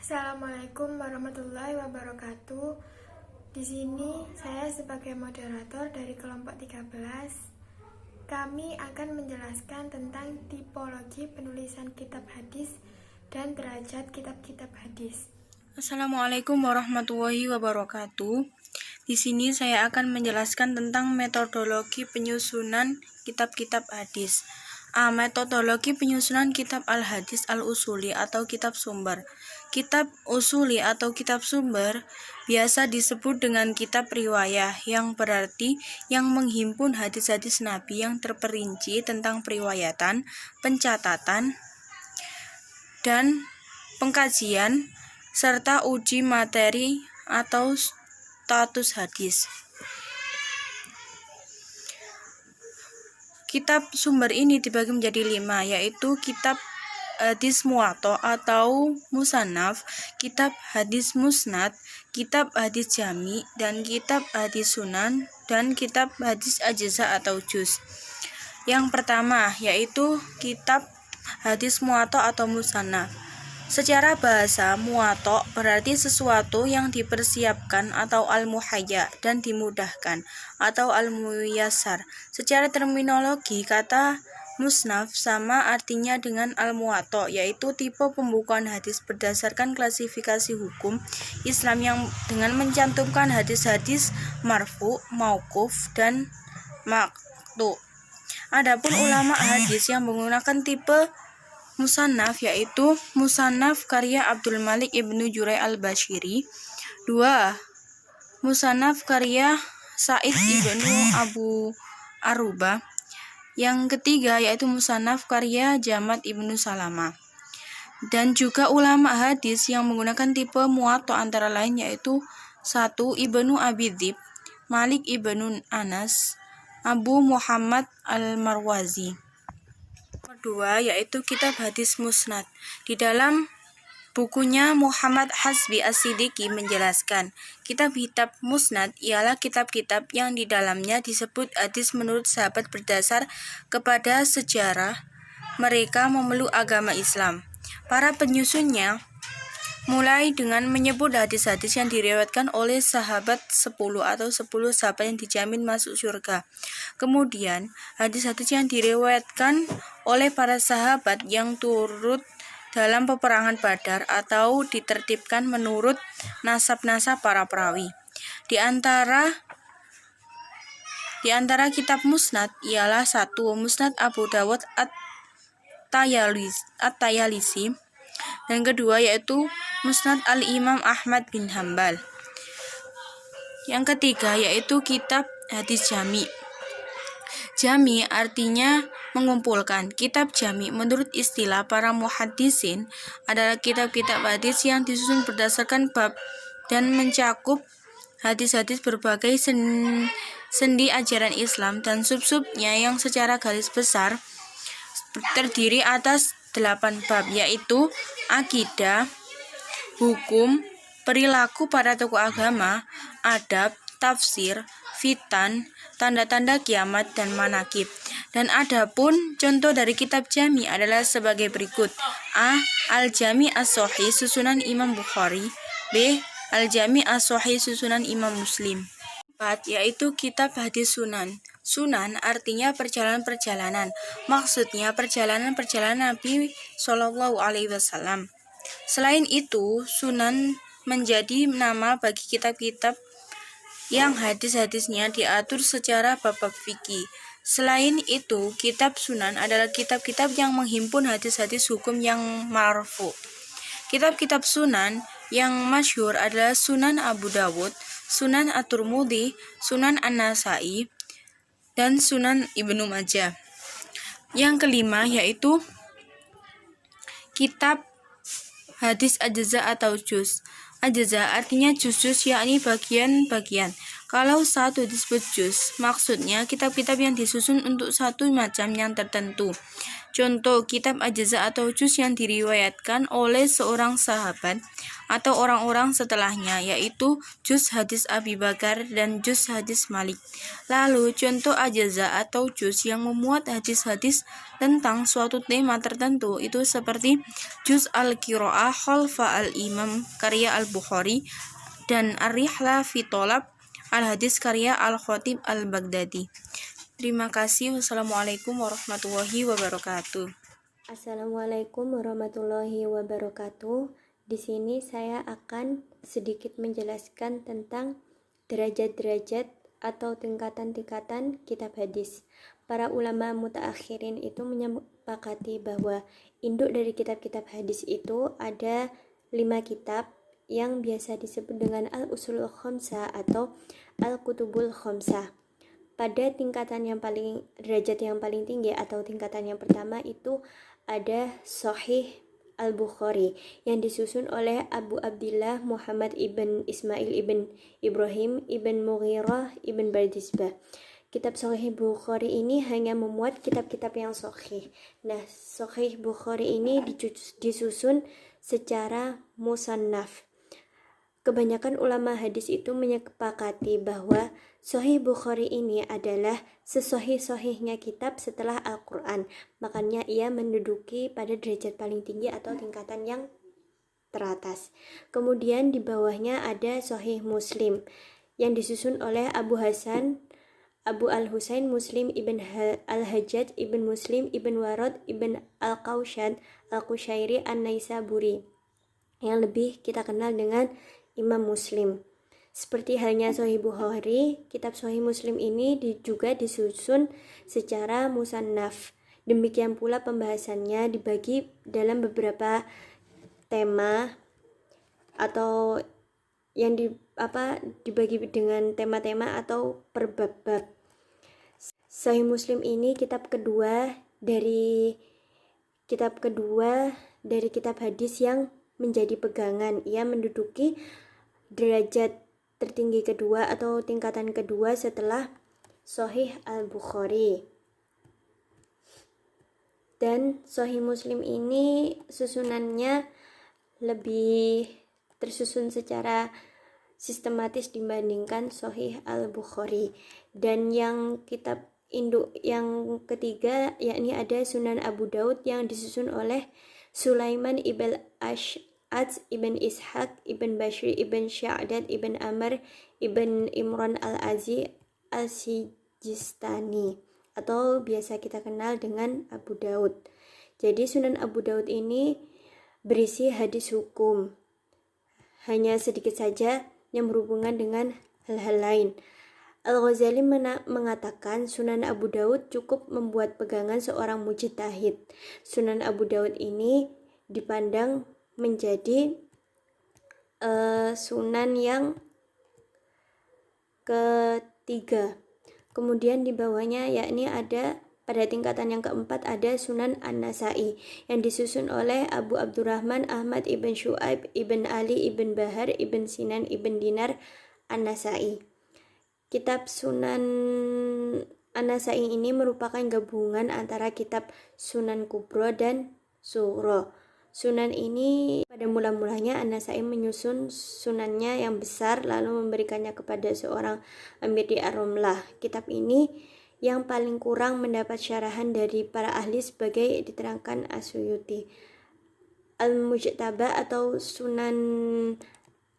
Assalamualaikum warahmatullahi wabarakatuh. Di sini saya sebagai moderator dari kelompok 13. Kami akan menjelaskan tentang tipologi penulisan kitab hadis dan derajat kitab-kitab hadis. Assalamualaikum warahmatullahi wabarakatuh. Di sini saya akan menjelaskan tentang metodologi penyusunan kitab-kitab hadis. Metodologi penyusunan kitab al-hadis al-usuli atau kitab sumber. Kitab usuli atau kitab sumber biasa disebut dengan kitab riwayah, yang berarti yang menghimpun hadis-hadis Nabi yang terperinci tentang periwayatan, pencatatan, dan pengkajian serta uji materi atau status hadis. Kitab sumber ini dibagi menjadi 5, yaitu kitab hadis muwatta atau musannaf, kitab hadis musnad, kitab hadis jami, dan kitab hadis sunan, dan kitab hadis ajza atau juz. Yang pertama yaitu kitab hadis muwatta atau musannaf. Secara bahasa, muwatta berarti sesuatu yang dipersiapkan atau al-muhayya dan dimudahkan atau al-muyassar. Secara terminologi, kata musnaf sama artinya dengan al-muwatta, yaitu tipe pembukuan hadis berdasarkan klasifikasi hukum Islam yang dengan mencantumkan hadis-hadis marfu, mauquf, dan maqtu. Adapun ulama hadis yang menggunakan tipe musannaf yaitu musannaf karya Abdul Malik Ibnu Jurai al-Bashiri. 2. Musannaf karya Sa'id Ibnu Abu Aruba. Yang ketiga yaitu musannaf karya Jamad Ibnu Salama. Dan juga ulama hadis yang menggunakan tipe muwatta antara lain yaitu 1. Ibnu Abi Dzib, Malik Ibnu Anas, Abu Muhammad al-Marwazi. Kedua yaitu kitab hadis musnad. Di dalam bukunya Muhammad Hasbi As-Siddiqi menjelaskan, kitab-kitab musnad ialah kitab-kitab yang di dalamnya disebut hadis menurut sahabat berdasar kepada sejarah mereka memeluk agama Islam. Para penyusunnya mulai dengan menyebut hadis-hadis yang diriwayatkan oleh sahabat 10 atau 10 sahabat yang dijamin masuk surga. Kemudian, hadis-hadis yang diriwayatkan oleh para sahabat yang turut dalam peperangan Badar atau ditertibkan menurut nasab-nasab para perawi. Di antara kitab musnad ialah 1. Musnad Abu Dawud At-Tayalisi, dan kedua yaitu Musnad Al-Imam Ahmad bin Hambal. Yang ketiga yaitu kitab hadis jami. Jami artinya mengumpulkan. Kitab jami menurut istilah para muhaddisin adalah kitab-kitab hadis yang disusun berdasarkan bab dan mencakup hadis-hadis berbagai sendi ajaran Islam dan sub-subnya yang secara garis besar terdiri atas 8 bab, yaitu akidah, hukum, perilaku para tokoh agama, adab, tafsir, fitan, tanda-tanda kiamat, dan manakib. Dan adapun contoh dari kitab jami adalah sebagai berikut: A. Al-Jami As-Sahih susunan Imam Bukhari. B. Al-Jami As-Sahih susunan Imam Muslim. 4. Yaitu kitab hadis sunan. Sunan artinya perjalanan-perjalanan. Maksudnya perjalanan-perjalanan Nabi Shallallahu Alaihi Wasallam. Selain itu, sunan menjadi nama bagi kitab-kitab yang hadis-hadisnya diatur secara bab-bab fikih. Selain itu, kitab sunan adalah kitab-kitab yang menghimpun hadis-hadis hukum yang marfu. Kitab-kitab sunan yang masyhur adalah Sunan Abu Dawud, Sunan At-Tirmidzi, Sunan An-Nasa'i, dan Sunan Ibnu Majah. Yang kelima yaitu kitab hadis ajza atau juz. Ajza artinya juz-juz, yakni bagian-bagian. Kalau satu disebut juz, maksudnya kitab-kitab yang disusun untuk satu macam yang tertentu. Contoh, kitab ajza atau juz yang diriwayatkan oleh seorang sahabat atau orang-orang setelahnya, yaitu juz hadis Abi Bakar dan juz hadis Malik. Lalu, contoh ajza atau juz yang memuat hadis-hadis tentang suatu tema tertentu, itu seperti juz al-Qiraah khalfa al-Imam karya Al-Bukhari dan Ar-Rihlah fi Thalab al-Hadis karya Al-Khatib Al-Baghdadi. Terima kasih. Wassalamualaikum warahmatullahi wabarakatuh. Assalamualaikum warahmatullahi wabarakatuh. Di sini saya akan sedikit menjelaskan tentang derajat-derajat atau tingkatan-tingkatan kitab hadis. Para ulama mutaakhirin itu menyepakati bahwa induk dari kitab-kitab hadis itu ada 5 kitab yang biasa disebut dengan al-usulul khamsah atau al-kutubul khamsah. Pada tingkatan yang paling derajat yang paling tinggi atau tingkatan yang pertama itu ada Sahih Al-Bukhari yang disusun oleh Abu Abdillah Muhammad ibn Ismail ibn Ibrahim ibn Mughirah ibn Bardisbah. Kitab Sahih Bukhari ini hanya memuat kitab-kitab yang sahih. Nah, Sahih Bukhari ini disusun secara musannaf. Kebanyakan ulama hadis itu menyepakati bahwa Sahih Bukhari ini adalah sesahih-sahihnya kitab setelah Al-Quran. Makanya ia menduduki pada derajat paling tinggi atau tingkatan yang teratas. Kemudian di bawahnya ada Sahih Muslim yang disusun oleh Abu Al-Husain Muslim ibn Al-Hajjaj ibn Muslim ibn Warad ibn Al-Qawshad Al-Qushairi An-Naisaburi yang lebih kita kenal dengan Imam Muslim. Seperti halnya Sahih Bukhari, kitab Sahih Muslim ini juga disusun secara musannaf. Demikian pula pembahasannya dibagi dalam beberapa tema atau yang dibagi dengan tema-tema atau per bab-bab. Sahih Muslim ini kitab kedua dari kitab hadis yang menjadi pegangan. Ia menduduki derajat tertinggi kedua atau tingkatan kedua setelah Sahih Al-Bukhari. Dan Sahih Muslim ini susunannya lebih tersusun secara sistematis dibandingkan Sahih Al-Bukhari. Dan yang kitab induk yang ketiga yakni ada Sunan Abu Daud yang disusun oleh Sulaiman ibn Ash'ad ibn Ishaq ibn Bashir ibn Sya'dad ibn Amr ibn Imran al-Azi al-Sijistani atau biasa kita kenal dengan Abu Daud. Jadi Sunan Abu Daud ini berisi hadis hukum, hanya sedikit saja yang berhubungan dengan hal-hal lain. Al-Ghazali mengatakan Sunan Abu Daud cukup membuat pegangan seorang mujtahid. Sunan Abu Daud ini dipandang menjadi sunan yang ketiga. Kemudian di bawahnya yakni ada pada tingkatan yang keempat ada Sunan An-Nasai yang disusun oleh Abu Abdurrahman Ahmad ibn Syu'aib ibn Ali ibn Bahar ibn Sinan ibn Dinar An-Nasai. Kitab Sunan An-Nasai ini merupakan gabungan antara kitab Sunan Kubro dan Sugro. Sunan ini pada mula-mulanya An-Nasai menyusun sunannya yang besar lalu memberikannya kepada seorang amir di Ar-Rumlah. Kitab ini yang paling kurang mendapat syarahan dari para ahli sebagai diterangkan As-Suyuti. Al-Mujtaba atau Sunan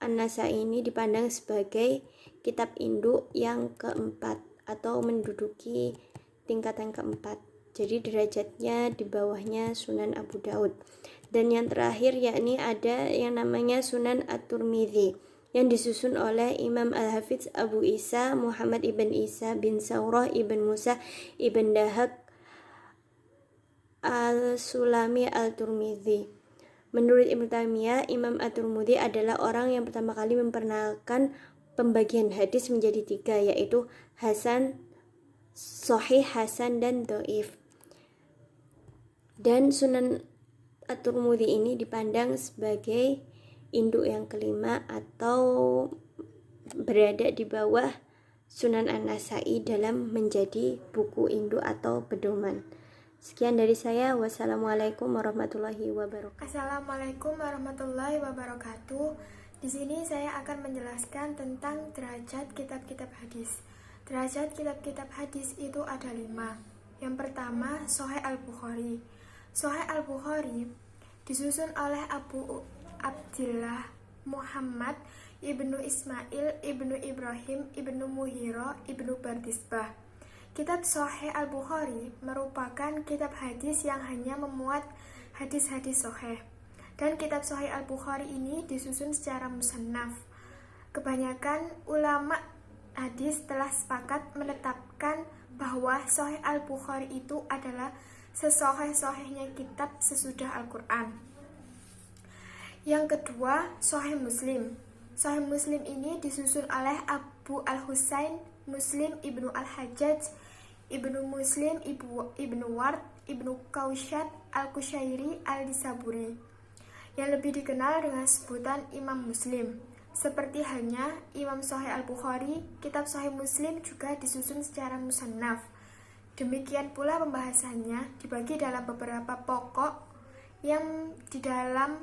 An-Nasai ini dipandang sebagai kitab induk yang keempat atau menduduki tingkatan keempat. Jadi derajatnya di bawahnya Sunan Abu Daud. Dan yang terakhir yakni ada yang namanya Sunan At-Tirmidzi yang disusun oleh Imam Al-Hafidz Abu Isa Muhammad ibn Isa bin Saurah ibn Musa ibn Dahak Al-Sulami Al-Tirmidzi. Menurut Ibnu Taimiyah, Imam At-Tirmidzi adalah orang yang pertama kali memperkenalkan pembagian hadis menjadi 3, yaitu Hasan, Sahih, Hasan, dan Dhaif. Dan Sunan At-Tirmidzi ini dipandang sebagai induk yang kelima atau berada di bawah Sunan An-Nasai dalam menjadi buku induk atau pedoman. Sekian dari saya. Wassalamualaikum warahmatullahi wabarakatuh. Assalamualaikum warahmatullahi wabarakatuh. Di sini saya akan menjelaskan tentang derajat kitab-kitab hadis. Derajat kitab-kitab hadis itu ada 5. Yang pertama, Sahih Al-Bukhari. Sahih Al-Bukhari disusun oleh Abu Abdillah Muhammad Ibnu Ismail Ibnu Ibrahim Ibnu Muhiro Ibnu Bardisbah. Kitab Sahih Al-Bukhari merupakan kitab hadis yang hanya memuat hadis-hadis sahih. Dan kitab Sahih Al-Bukhari ini disusun secara musannaf. Kebanyakan ulama hadis telah sepakat menetapkan bahwa Sahih Al-Bukhari itu adalah sesahih-sahihnya kitab sesudah Al-Quran. Yang kedua, Sahih Muslim. Sahih Muslim ini disusun oleh Abu Al-Husain Muslim Ibnu Al-Hajjaj Ibnu Muslim Ibnu Ward Ibnu Kausyad Al-Kusyairi Al-Disaburi, yang lebih dikenal dengan sebutan Imam Muslim. Seperti halnya Imam Sahih Al-Bukhari, kitab Sahih Muslim juga disusun secara musannaf. Demikian pula pembahasannya dibagi dalam beberapa pokok yang di dalam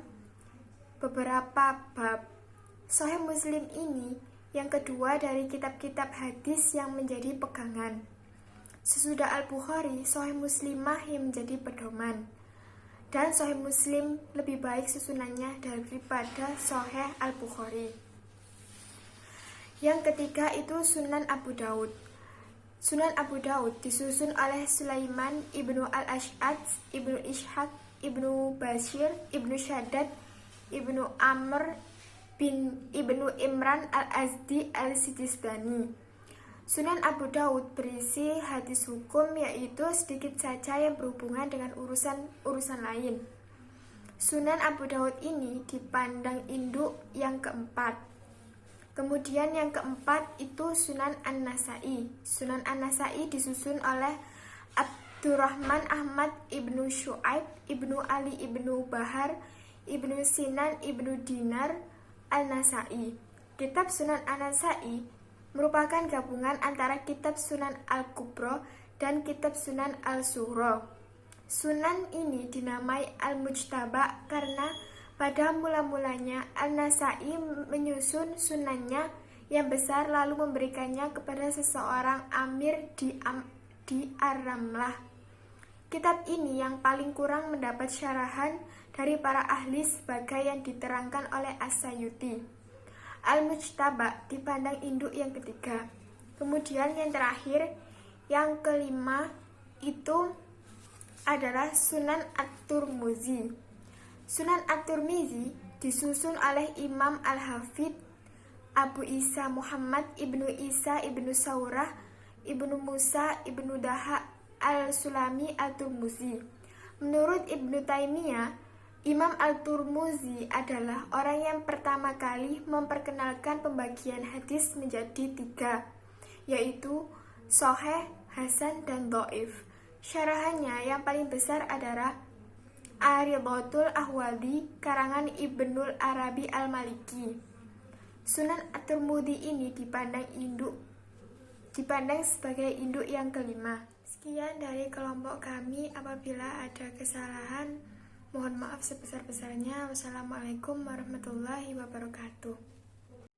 beberapa bab. Sahih Muslim ini yang kedua dari kitab-kitab hadis yang menjadi pegangan. Sesudah Al-Bukhari, Sahih Muslimah yang menjadi pedoman. Dan Sahih Muslim lebih baik susunannya daripada Sahih Al-Bukhari. Yang ketiga itu Sunan Abu Daud. Sunan Abu Daud disusun oleh Sulaiman Ibnu Al-Ash'ad Ibnu Ishaq Ibnu Bashir Ibnu Shaddad Ibnu Amr bin Ibnu Imran Al-Azdi Al-Sijistani. Sunan Abu Daud berisi hadis hukum, yaitu sedikit saja yang berhubungan dengan urusan lain. Sunan Abu Daud ini dipandang induk yang keempat. Kemudian yang keempat itu Sunan An-Nasai. Sunan An-Nasai disusun oleh Abdurrahman Ahmad Ibnu Syu'aib Ibnu Ali Ibnu Bahar Ibnu Sinan Ibnu Dinar Al-Nasai. Kitab Sunan An-Nasai merupakan gabungan antara kitab Sunan Al-Kubra dan kitab Sunan Al-Sughra. Sunan ini dinamai Al-Mujtaba karena pada mula-mulanya An-Nasai menyusun sunannya yang besar lalu memberikannya kepada seseorang amir di Ar-Ramlah. Kitab ini yang paling kurang mendapat syarahan dari para ahli sebagai yang diterangkan oleh As-Sayuti. Al-Mujtaba dipandang induk yang ketiga. Kemudian yang terakhir, yang kelima itu adalah Sunan At-Tirmizi. Sunan At-Tirmizi disusun oleh Imam Al-Hafidh Abu Isa Muhammad Ibnu Isa Ibnu Saurah Ibnu Musa Ibnu Daha Al-Sulami Al-Tirmizi. Menurut Ibnu Taimiyah, Imam Al-Tirmizi adalah orang yang pertama kali memperkenalkan pembagian hadis menjadi 3, yaitu Sahih, Hasan, dan Dhaif. Syarahannya yang paling besar adalah Aridatul Ahwadi karangan Ibnul Arabi Al-Maliki. Sunan At-Tirmizi ini dipandang sebagai induk yang kelima. Sekian dari kelompok kami. Apabila ada kesalahan, mohon maaf sebesar-besarnya. Wassalamualaikum warahmatullahi wabarakatuh.